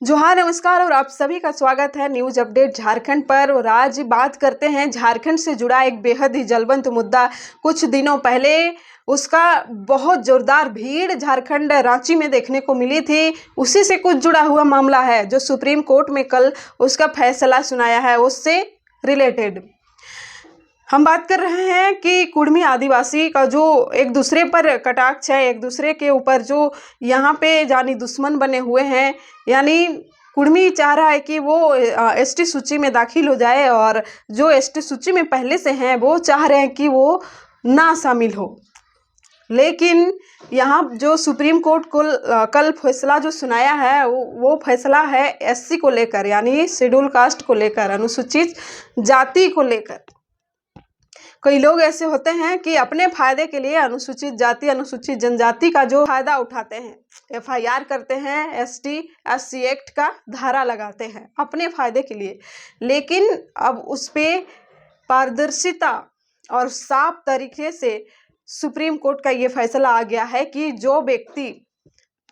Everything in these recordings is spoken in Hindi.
जोहार नमस्कार और आप सभी का स्वागत है न्यूज अपडेट झारखंड पर। और आज बात करते हैं झारखंड से जुड़ा एक बेहद ही जलवंत मुद्दा। कुछ दिनों पहले उसका बहुत जोरदार भीड़ झारखंड रांची में देखने को मिली थी। उसी से कुछ जुड़ा हुआ मामला है जो सुप्रीम कोर्ट में कल उसका फैसला सुनाया है। उससे रिलेटेड हम बात कर रहे हैं कि कुड़मी आदिवासी का जो एक दूसरे पर कटाक्ष है, एक दूसरे के ऊपर जो यहाँ पे जानी दुश्मन बने हुए हैं। यानी कुड़मी चाह रहा है कि वो एसटी सूची में दाखिल हो जाए और जो एसटी सूची में पहले से हैं वो चाह रहे हैं कि वो ना शामिल हो। लेकिन यहाँ जो सुप्रीम कोर्ट को कल फैसला जो सुनाया है वो फैसला है एससी को लेकर, यानी शेड्यूल कास्ट को लेकर, अनुसूचित जाति को लेकर। कई लोग ऐसे होते हैं कि अपने फायदे के लिए अनुसूचित जाति अनुसूचित जनजाति का जो फायदा उठाते हैं, एफआईआर करते हैं, एसटी एससी एक्ट का धारा लगाते हैं अपने फायदे के लिए। लेकिन अब उस पे पारदर्शिता और साफ तरीके से सुप्रीम कोर्ट का ये फैसला आ गया है कि जो व्यक्ति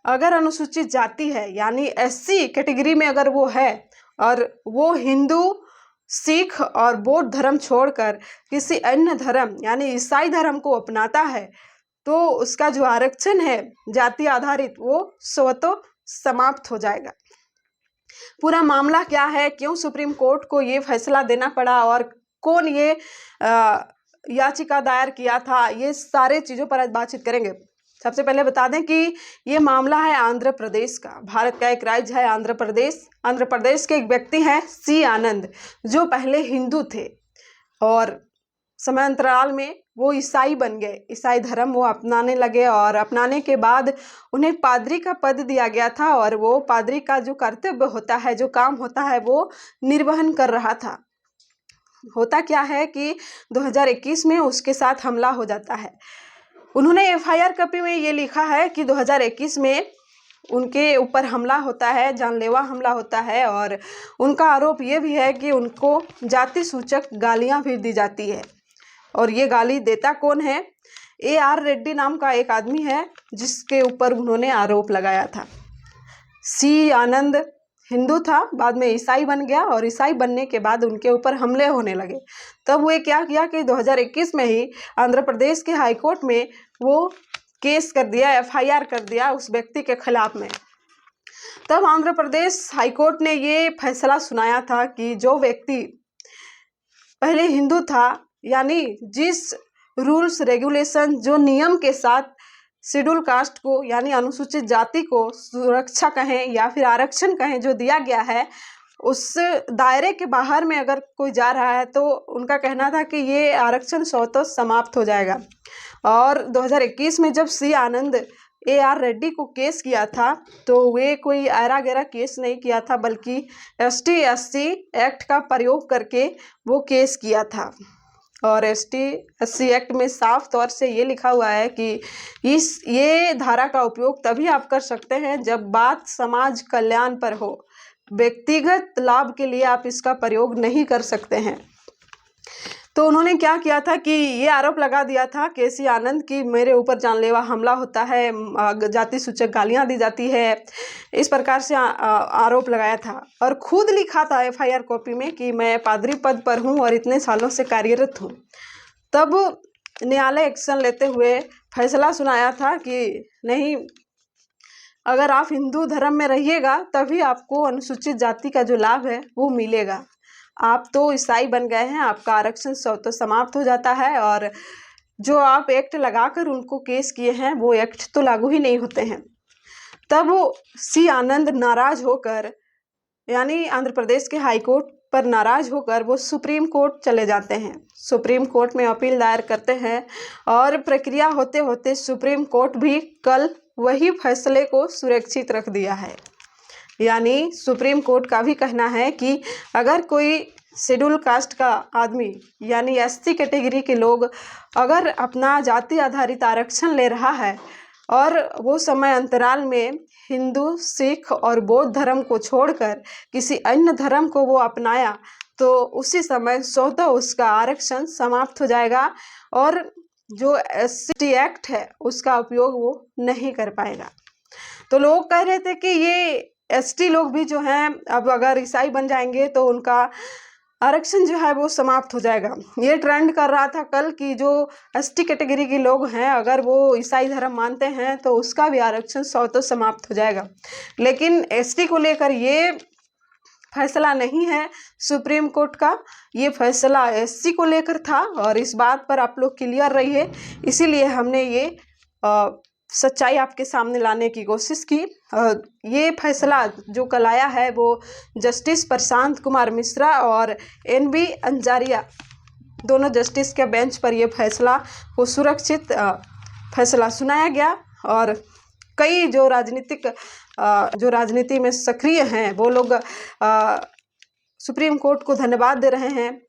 अगर अनुसूचित जाति है यानी एससी कैटेगरी में अगर वो है और वो हिंदू, सिख और बौद्ध धर्म छोड़कर किसी अन्य धर्म यानी ईसाई धर्म को अपनाता है तो उसका जो आरक्षण है जाति आधारित वो स्वतः समाप्त हो जाएगा। पूरा मामला क्या है, क्यों सुप्रीम कोर्ट को ये फैसला देना पड़ा और कौन ये याचिका दायर किया था, ये सारे चीज़ों पर आज बातचीत करेंगे। सबसे पहले बता दें कि ये मामला है आंध्र प्रदेश का। भारत का एक राज्य है आंध्र प्रदेश। आंध्र प्रदेश के एक व्यक्ति हैं सी आनंद, जो पहले हिंदू थे और समयांतराल में वो ईसाई बन गए। ईसाई धर्म वो अपनाने लगे और अपनाने के बाद उन्हें पादरी का पद दिया गया था और वो पादरी का जो कर्तव्य होता है, जो काम होता है, वो निर्वहन कर रहा था। होता क्या है कि 2021 में उसके साथ हमला हो जाता है। उन्होंने एफआईआर कॉपी में ये लिखा है कि 2021 में उनके ऊपर हमला होता है, जानलेवा हमला होता है और उनका आरोप ये भी है कि उनको जाति सूचक गालियां भी दी जाती है। और ये गाली देता कौन है? AR रेड्डी नाम का एक आदमी है जिसके ऊपर उन्होंने आरोप लगाया था। सी आनंद हिंदू था, बाद में ईसाई बन गया और ईसाई बनने के बाद उनके ऊपर हमले होने लगे। तब वो क्या किया कि 2021 में ही आंध्र प्रदेश के हाई कोर्ट में वो केस कर दिया, एफआईआर कर दिया उस व्यक्ति के खिलाफ में। तब आंध्र प्रदेश हाई कोर्ट ने ये फैसला सुनाया था कि जो व्यक्ति पहले हिंदू था, यानी जिस रूल्स रेगुलेशन, जो नियम के साथ शेड्यूल कास्ट को यानी अनुसूचित जाति को सुरक्षा कहें या फिर आरक्षण कहें जो दिया गया है, उस दायरे के बाहर में अगर कोई जा रहा है तो उनका कहना था कि ये आरक्षण स्वतः समाप्त हो जाएगा। और 2021 में जब सी आनंद AR रेड्डी को केस किया था तो वे कोई ऐरा गैरा केस नहीं किया था, बल्कि ST SC एक्ट का प्रयोग करके वो केस किया था। और ST SC एक्ट में साफ तौर से ये लिखा हुआ है कि ये धारा का उपयोग तभी आप कर सकते हैं जब बात समाज कल्याण पर हो। व्यक्तिगत लाभ के लिए आप इसका प्रयोग नहीं कर सकते हैं। तो उन्होंने क्या किया था कि ये आरोप लगा दिया था केसी आनंद की मेरे ऊपर जानलेवा हमला होता है, जाति सूचक गालियां दी जाती है, इस प्रकार से आरोप लगाया था। और खुद लिखा था एफआईआर कॉपी में कि मैं पादरी पद पर हूं और इतने सालों से कार्यरत हूं। तब न्यायालय एक्शन लेते हुए फैसला सुनाया था कि नहीं, अगर आप हिंदू धर्म में रहिएगा तभी आपको अनुसूचित जाति का जो लाभ है वो मिलेगा। आप तो ईसाई बन गए हैं, आपका आरक्षण तो समाप्त हो जाता है और जो आप एक्ट लगाकर उनको केस किए हैं वो एक्ट तो लागू ही नहीं होते हैं। तब सी आनंद नाराज होकर, यानी आंध्र प्रदेश के हाई कोर्ट पर नाराज होकर वो सुप्रीम कोर्ट चले जाते हैं। सुप्रीम कोर्ट में अपील दायर करते हैं और प्रक्रिया होते होते सुप्रीम कोर्ट भी कल वही फैसले को सुरक्षित रख दिया है। यानी सुप्रीम कोर्ट का भी कहना है कि अगर कोई शेड्यूल कास्ट का आदमी यानी SC कैटेगरी के लोग अगर अपना जाति आधारित आरक्षण ले रहा है और वो समय अंतराल में हिंदू, सिख और बौद्ध धर्म को छोड़कर किसी अन्य धर्म को वो अपनाया तो उसी समय स्वतः उसका आरक्षण समाप्त हो जाएगा और जो ST एक्ट है उसका उपयोग वो नहीं कर पाएगा। तो लोग कह रहे थे कि ये एसटी लोग भी जो हैं अब अगर ईसाई बन जाएंगे तो उनका आरक्षण जो है वो समाप्त हो जाएगा। ये ट्रेंड कर रहा था कल कि जो एसटी कैटेगरी के लोग हैं अगर वो ईसाई धर्म मानते हैं तो उसका भी आरक्षण तो समाप्त हो जाएगा। लेकिन एसटी को लेकर ये फैसला नहीं है सुप्रीम कोर्ट का, ये फैसला एससी को लेकर था और इस बात पर आप लोग क्लियर रहिए। इसीलिए हमने ये सच्चाई आपके सामने लाने की कोशिश की। ये फैसला जो कल आया है वो जस्टिस प्रशांत कुमार मिश्रा और NB अंजारिया दोनों जस्टिस के बेंच पर ये फैसला को सुरक्षित फैसला सुनाया गया। और कई जो राजनीति में सक्रिय हैं वो लोग सुप्रीम कोर्ट को धन्यवाद दे रहे हैं।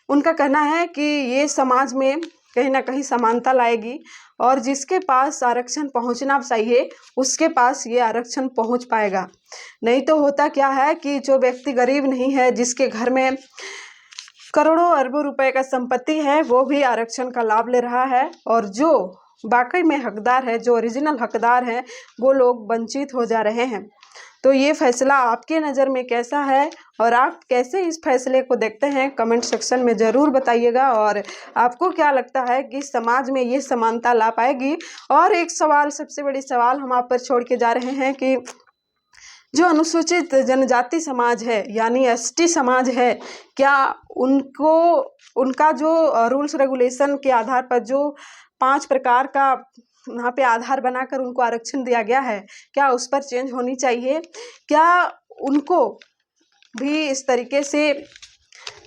उनका कहना है कि ये समाज में कहीं ना कहीं समानता लाएगी और जिसके पास आरक्षण पहुंचना चाहिए उसके पास ये आरक्षण पहुंच पाएगा। नहीं तो होता क्या है कि जो व्यक्ति गरीब नहीं है, जिसके घर में करोड़ों अरबों रुपए का संपत्ति है, वो भी आरक्षण का लाभ ले रहा है और जो वाकई में हकदार है, जो ओरिजिनल हकदार हैं, वो लोग वंचित हो जा रहे हैं। तो ये फैसला आपके नज़र में कैसा है और आप कैसे इस फैसले को देखते हैं, कमेंट सेक्शन में ज़रूर बताइएगा। और आपको क्या लगता है कि समाज में ये समानता ला पाएगी। और एक सवाल, सबसे बड़ी सवाल हम आप पर छोड़ के जा रहे हैं कि जो अनुसूचित जनजाति समाज है यानी एसटी समाज है, क्या उनको उनका जो रूल्स रेगुलेशन के आधार पर जो 5 प्रकार का वहाँ पे आधार बनाकर उनको आरक्षण दिया गया है, क्या उस पर चेंज होनी चाहिए? क्या उनको भी इस तरीके से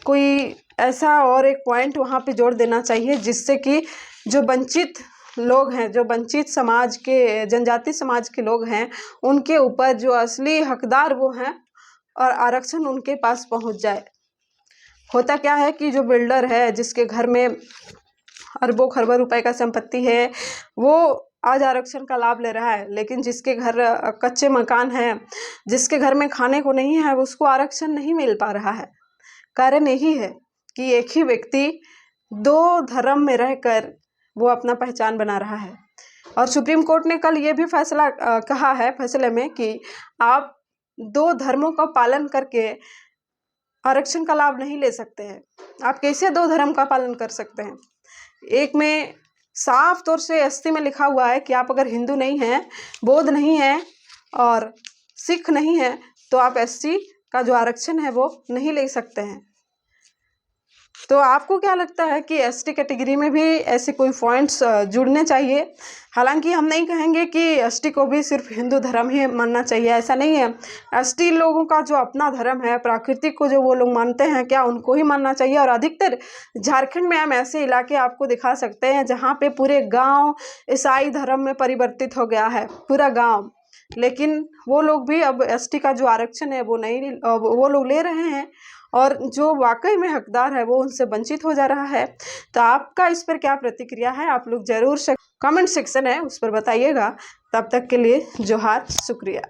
कोई ऐसा और एक पॉइंट वहाँ पे जोड़ देना चाहिए जिससे कि जो वंचित लोग हैं, जो वंचित समाज के, जनजाति समाज के लोग हैं, उनके ऊपर जो असली हकदार वो हैं और आरक्षण उनके पास पहुँच जाए। होता क्या है कि जो बिल्डर है, जिसके घर में अरबों खरबों रुपए का संपत्ति है, वो आज आरक्षण का लाभ ले रहा है, लेकिन जिसके घर कच्चे मकान हैं, जिसके घर में खाने को नहीं है, उसको आरक्षण नहीं मिल पा रहा है। कारण यही है कि एक ही व्यक्ति 2 धर्म में रहकर वो अपना पहचान बना रहा है। और सुप्रीम कोर्ट ने कल ये भी फैसला कहा है फैसले में कि आप 2 धर्मों का पालन करके आरक्षण का लाभ नहीं ले सकते हैं। आप कैसे 2 धर्म का पालन कर सकते हैं? एक में साफ तौर से एसटी में लिखा हुआ है कि आप अगर हिंदू नहीं हैं, बौद्ध नहीं हैं और सिख नहीं हैं तो आप एसटी का जो आरक्षण है वो नहीं ले सकते हैं। तो आपको क्या लगता है कि एसटी कैटेगरी में भी ऐसे कोई पॉइंट्स जुड़ने चाहिए? हालांकि हम नहीं कहेंगे कि एसटी को भी सिर्फ हिंदू धर्म ही मानना चाहिए, ऐसा नहीं है। एसटी लोगों का जो अपना धर्म है, प्राकृतिक को जो वो लोग मानते हैं, क्या उनको ही मानना चाहिए? और अधिकतर झारखंड में हम ऐसे इलाके आपको दिखा सकते हैं जहाँ पे पूरे गाँव ईसाई धर्म में परिवर्तित हो गया है, पूरा गाँव। लेकिन वो लोग भी अब एसटी का जो आरक्षण है वो लोग ले रहे हैं और जो वाकई में हकदार है वो उनसे वंचित हो जा रहा है। तो आपका इस पर क्या प्रतिक्रिया है, आप लोग ज़रूर कमेंट सेक्शन है उस पर बताइएगा। तब तक के लिए जोहार, शुक्रिया।